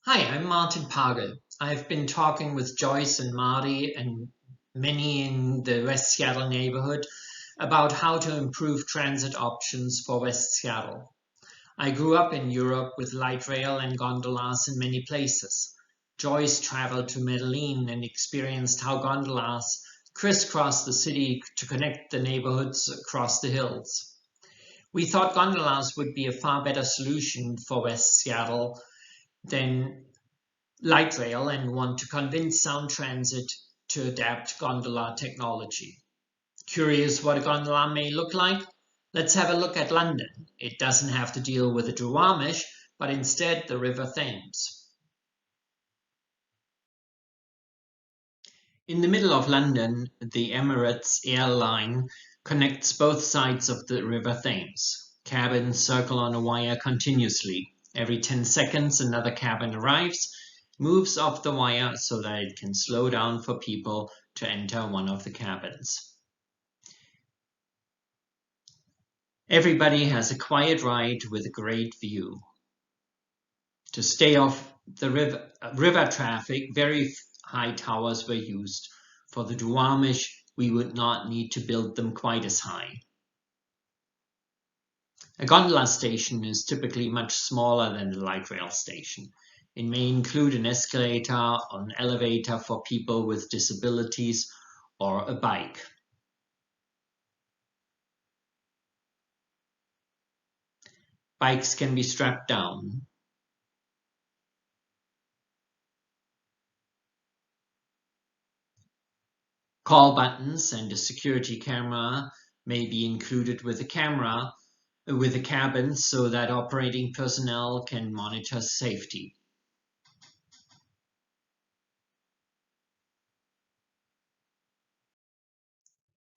Hi, I'm Martin Pagel. I've been talking with Joyce and Marty and many in the West Seattle neighborhood about how to improve transit options for West Seattle. I grew up in Europe with light rail and gondolas in many places. Joyce traveled to Medellin and experienced how gondolas crisscross the city to connect the neighborhoods across the hills. We thought gondolas would be a far better solution for West Seattle than light rail and want to convince Sound Transit to adapt gondola technology. Curious what a gondola may look like? Let's have a look at London. It doesn't have to deal with the Duwamish, but instead the River Thames. In the middle of London, the Emirates airline connects both sides of the River Thames. Cabins circle on a wire continuously. Every 10 seconds, another cabin arrives, moves off the wire so that it can slow down for people to enter one of the cabins. Everybody has a quiet ride with a great view. To stay off the river traffic, very high towers were used. For the Duwamish, we would not need to build them quite as high. A gondola station is typically much smaller than the light rail station. It may include an escalator or an elevator for people with disabilities or a bike. Bikes can be strapped down. Call buttons and a security camera may be included with the cabin so that operating personnel can monitor safety.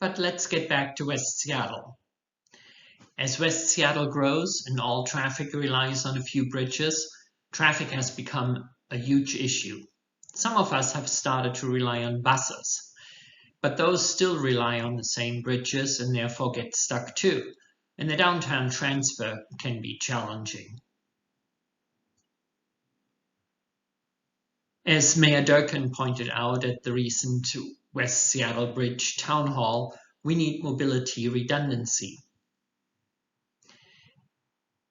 But let's get back to West Seattle. As West Seattle grows and all traffic relies on a few bridges, traffic has become a huge issue. Some of us have started to rely on buses, but those still rely on the same bridges and therefore get stuck too, and the downtown transfer can be challenging. As Mayor Durkin pointed out at the recent West Seattle Bridge Town Hall, we need mobility redundancy.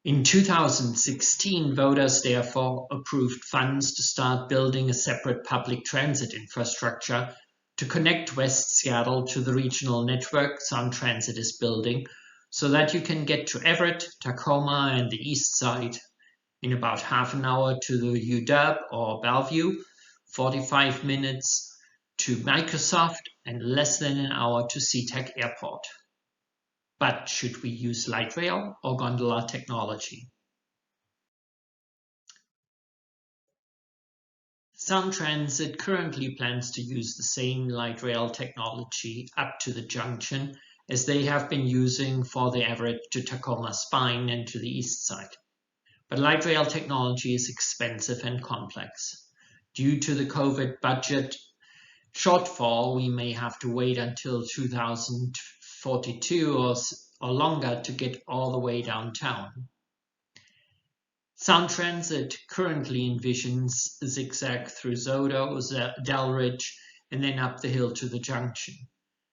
In 2016, voters therefore approved funds to start building a separate public transit infrastructure to connect West Seattle to the regional network Sound Transit is building so that you can get to Everett, Tacoma, and the east side in about half an hour to the UW or Bellevue, 45 minutes to Microsoft, and less than an hour to SeaTac Airport. But should we use light rail or gondola technology? Sound Transit currently plans to use the same light rail technology up to the junction as they have been using for the Everett to Tacoma spine and to the east side. But light rail technology is expensive and complex. Due to the COVID budget shortfall, we may have to wait until 2042 or longer to get all the way downtown. Sound Transit currently envisions a zigzag through Zodo, Delridge, and then up the hill to the junction.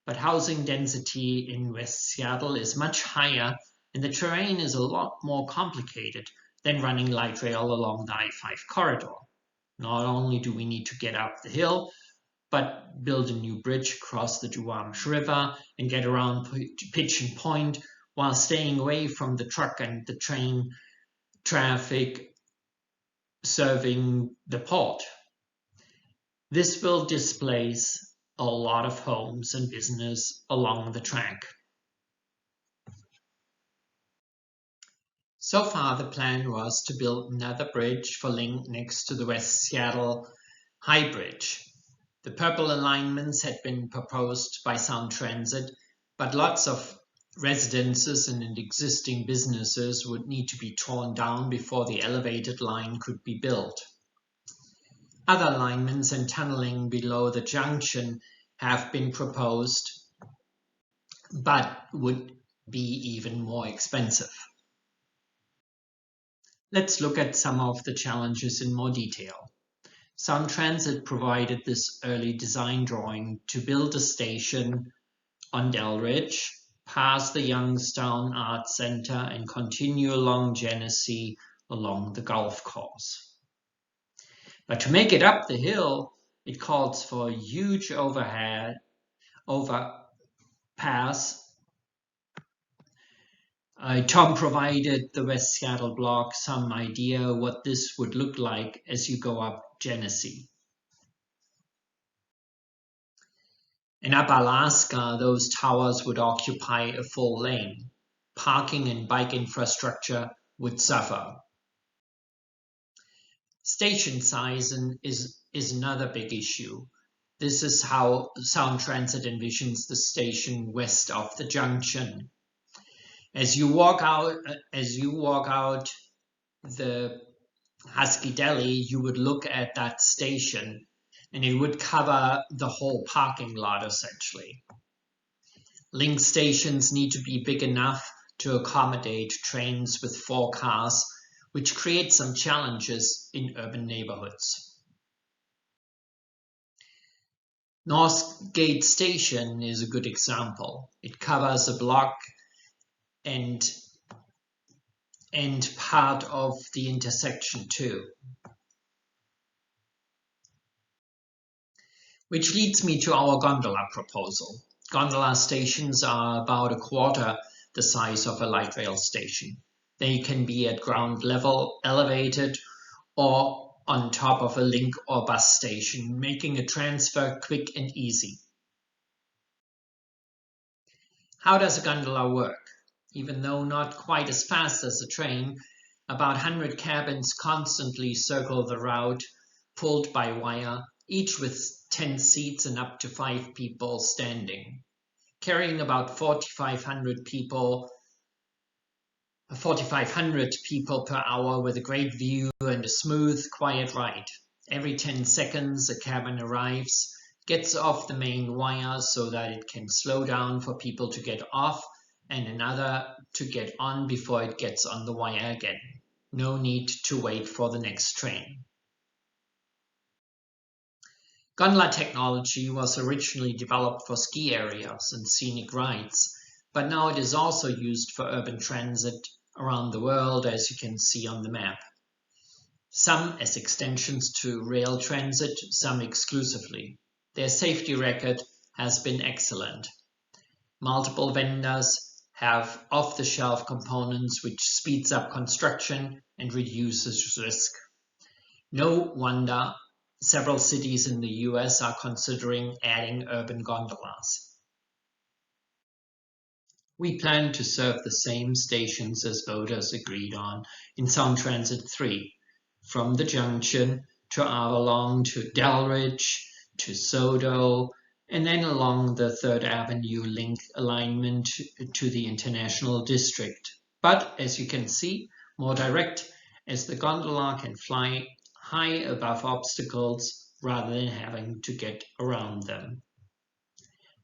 But housing density in West Seattle is much higher and the terrain is a lot more complicated than running light rail along the I-5 corridor. Not only do we need to get up the hill, but build a new bridge across the Duwamish River and get around Pigeon Point while staying away from the truck and the train traffic serving the port. This will displace a lot of homes and business along the track. So far, the plan was to build another bridge for Link next to the West Seattle High Bridge. The purple alignments had been proposed by Sound Transit, but lots of residences and existing businesses would need to be torn down before the elevated line could be built. Other alignments and tunneling below the junction have been proposed, but would be even more expensive. Let's look at some of the challenges in more detail. Sound Transit provided this early design drawing to build a station on Del Ridge, pass the Youngstown Arts Center, and continue along Genesee along the golf course. But to make it up the hill, it calls for a huge overpass. Tom provided the West Seattle blog some idea what this would look like as you go up Genesee. In up Alaska, those towers would occupy a full lane. Parking and bike infrastructure would suffer. Station size is another big issue. This is how Sound Transit envisions the station west of the junction. As you walk out the Husky Deli, you would look at that station, and it would cover the whole parking lot essentially. Link stations need to be big enough to accommodate trains with 4 cars, which creates some challenges in urban neighborhoods. Northgate Station is a good example. It covers a block and part of the intersection too. Which leads me to our gondola proposal. Gondola stations are about a quarter the size of a light rail station. They can be at ground level, elevated, or on top of a link or bus station, making a transfer quick and easy. How does a gondola work? Even though not quite as fast as a train, about 100 cabins constantly circle the route, pulled by wire, each with 10 seats and up to 5 people standing, carrying about 4,500 people per hour with a great view and a smooth, quiet ride. Every 10 seconds a cabin arrives, gets off the main wire so that it can slow down for people to get off and another to get on before it gets on the wire again. No need to wait for the next train. Gondola technology was originally developed for ski areas and scenic rides, but now it is also used for urban transit around the world, as you can see on the map. Some as extensions to rail transit, some exclusively. Their safety record has been excellent. Multiple vendors have off-the-shelf components which speeds up construction and reduces risk. No wonder several cities in the US are considering adding urban gondolas. We plan to serve the same stations as voters agreed on in Sound Transit 3, from the junction to Avalon to Delridge to Sodo, and then along the 3rd Avenue link alignment to the International District. But as you can see, more direct, as the gondola can fly high above obstacles rather than having to get around them.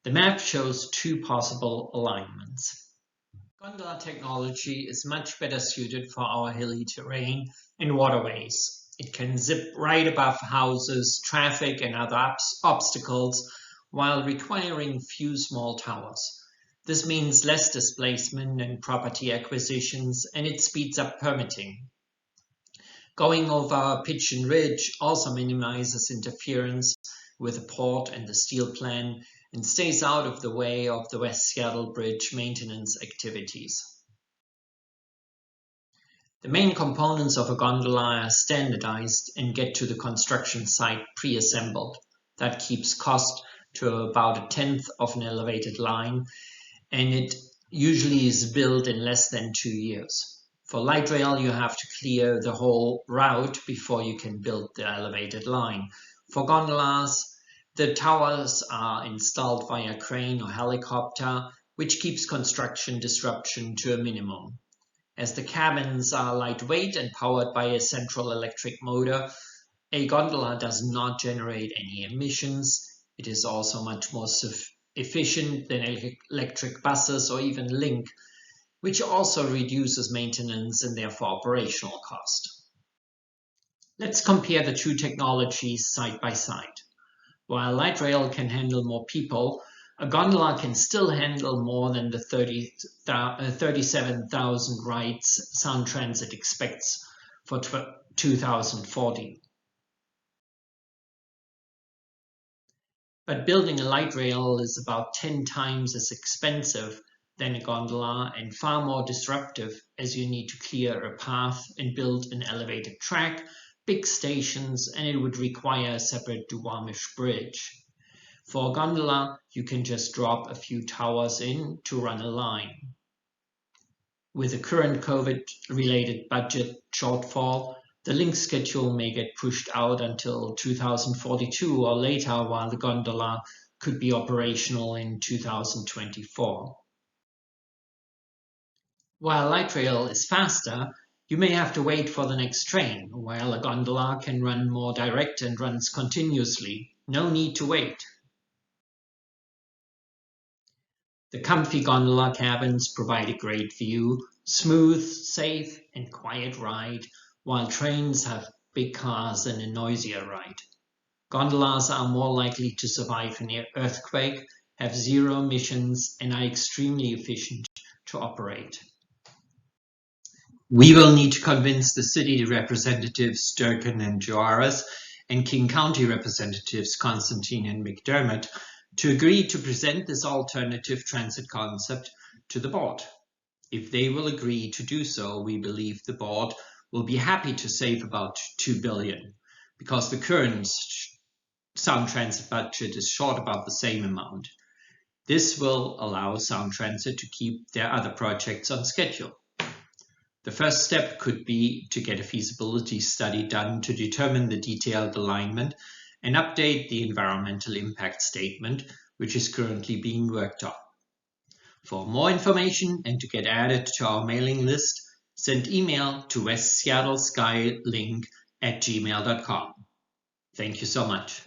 The map shows 2 possible alignments. Gondola technology is much better suited for our hilly terrain and waterways. It can zip right above houses, traffic, and other obstacles while requiring few small towers. This means less displacement and property acquisitions, and it speeds up permitting. Going over Pigeon Ridge also minimizes interference with the port and the steel plan and stays out of the way of the West Seattle Bridge maintenance activities. The main components of a gondola are standardized and get to the construction site pre-assembled. That keeps cost to about 1/10 of an elevated line, and it usually is built in less than 2 years. For light rail, you have to clear the whole route before you can build the elevated line. For gondolas, the towers are installed via crane or helicopter, which keeps construction disruption to a minimum. As the cabins are lightweight and powered by a central electric motor, a gondola does not generate any emissions. It is also much more efficient than electric buses or even Link, which also reduces maintenance and therefore operational cost. Let's compare the two technologies side by side. While light rail can handle more people, a gondola can still handle more than the 37,000 rides Sound Transit expects for 2040. But building a light rail is about 10 times as expensive than a gondola and far more disruptive, as you need to clear a path and build an elevated track, big stations, and it would require a separate Duwamish bridge. For a gondola, you can just drop a few towers in to run a line. With the current COVID-related budget shortfall, the link schedule may get pushed out until 2042 or later, while the gondola could be operational in 2024. While light rail is faster, you may have to wait for the next train, while a gondola can run more direct and runs continuously. No need to wait. The comfy gondola cabins provide a great view, smooth, safe, and quiet ride, while trains have big cars and a noisier ride. Gondolas are more likely to survive an earthquake, have zero emissions, and are extremely efficient to operate. We will need to convince the city representatives Durkin and Juarez and King County representatives Constantine and McDermott to agree to present this alternative transit concept to the board. If they will agree to do so, we believe the board will be happy to save about $2 billion, because the current Sound Transit budget is short about the same amount. This will allow Sound Transit to keep their other projects on schedule. The first step could be to get a feasibility study done to determine the detailed alignment and update the environmental impact statement, which is currently being worked on. For more information and to get added to our mailing list, send email to westseattleskylink@gmail.com. Thank you so much.